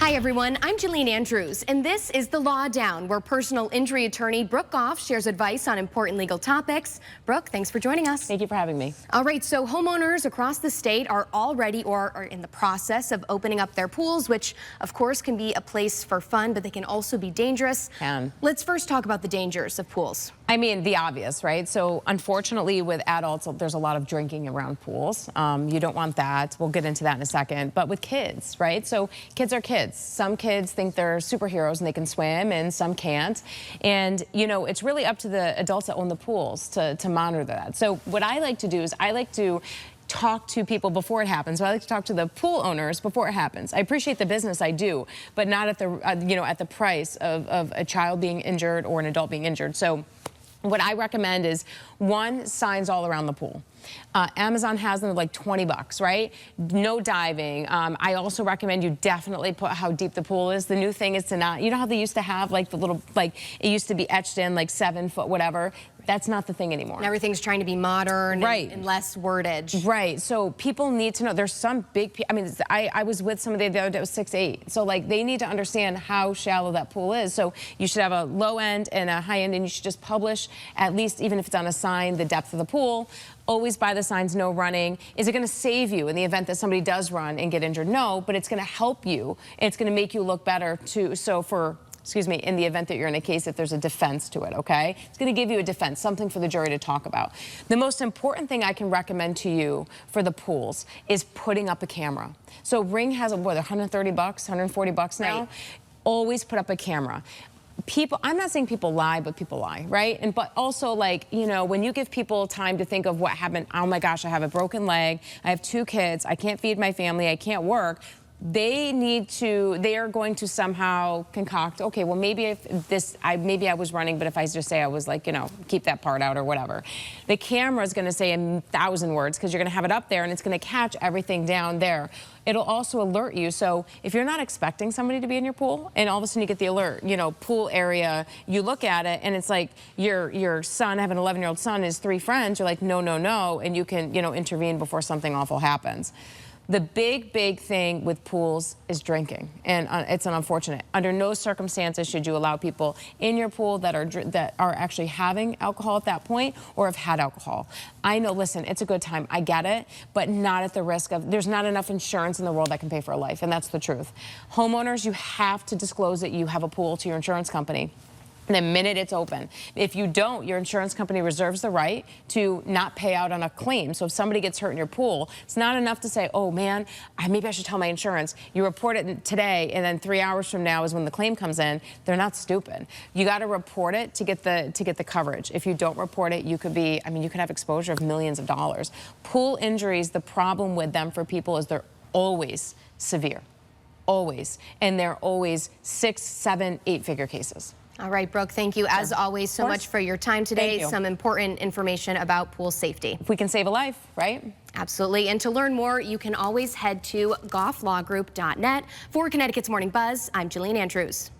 Hi everyone, I'm Jalene Andrews, and this is The Law Down, where personal injury attorney Brooke Goff shares advice on important legal topics. Brooke, thanks for joining us. Thank you for having me. All right, so homeowners across the state are already or are in the process of opening up their pools, which of course can be a place for fun, but they can also be dangerous. Let's first talk about the dangers of pools. I mean, the obvious, right? So unfortunately with adults, there's a lot of drinking around pools. You don't want that. We'll get into that in a second. But with kids, right? So kids are kids. Some kids think they're superheroes and they can swim, and some can't. And, you know, it's really up to the adults that own the pools to monitor that. So what I like to do is I like to talk to people before it happens. So I like to talk to the pool owners before it happens. I appreciate the business, I do, but not at the, at the price of a child being injured or an adult being injured. So what I recommend is, one, signs all around the pool. Amazon has them like 20 bucks, right? No diving. I also recommend you definitely put how deep the pool is. The new thing is to not, you know how they used to have like the little, like it used to be etched in like 7 foot, whatever. That's not the thing anymore. And everything's trying to be modern, right, and less wordage. Right, so people need to know. There's some big, I mean, I was with somebody the other day that was 6'8". So like they need to understand how shallow that pool is. So you should have a low end and a high end, and you should just publish, at least even if it's on a sign, the depth of the pool. Always buy the signs, no running. Is it gonna save you in the event that somebody does run and get injured? No, but it's gonna help you. It's gonna make you look better too. So for, excuse me, in the event that you're in a case, if there's a defense to it, okay? It's gonna give you a defense, something for the jury to talk about. The most important thing I can recommend to you for the pools is putting up a camera. So Ring has, what, 130 bucks, 140 bucks now? Right. Always put up a camera. People, I'm not saying people lie, but people lie, right? And but also, like, you know, when you give people time to think of what happened, oh my gosh, I have a broken leg, I have 2 kids, I can't feed my family, I can't work. They are going to somehow concoct, okay, well maybe if this, maybe I was running, but if I just say I was like, you know, keep that part out or whatever. The camera is gonna say 1,000 words because you're gonna have it up there and it's gonna catch everything down there. It'll also alert you. So if you're not expecting somebody to be in your pool and all of a sudden you get the alert, you know, pool area, you look at it and it's like your son, I have an 11-year-old son, his 3 friends, you're like, no, no, no, and you can, you know, intervene before something awful happens. The big thing with pools is drinking, and it's an unfortunate. Under no circumstances should you allow people in your pool that are actually having alcohol at that point or have had alcohol. I know, listen, it's a good time, I get it, but not at the risk of, there's not enough insurance in the world that can pay for a life, and that's the truth. Homeowners, you have to disclose that you have a pool to your insurance company the minute it's open. If you don't, your insurance company reserves the right to not pay out on a claim. So if somebody gets hurt in your pool, it's not enough to say, oh man, maybe I should tell my insurance. You report it today, and then 3 hours from now is when the claim comes in. They're not stupid. You got to report it to get the coverage. If you don't report it, you could be, I mean, you could have exposure of millions of dollars. Pool injuries, the problem with them for people is they're always severe, always, and they're always 6, 7, 8-figure cases. All right, Brooke, thank you as always so much for your time today. Some important information about pool safety. If we can save a life, right? Absolutely. And to learn more, you can always head to gofflawgroup.net. For Connecticut's Morning Buzz, I'm Jalene Andrews.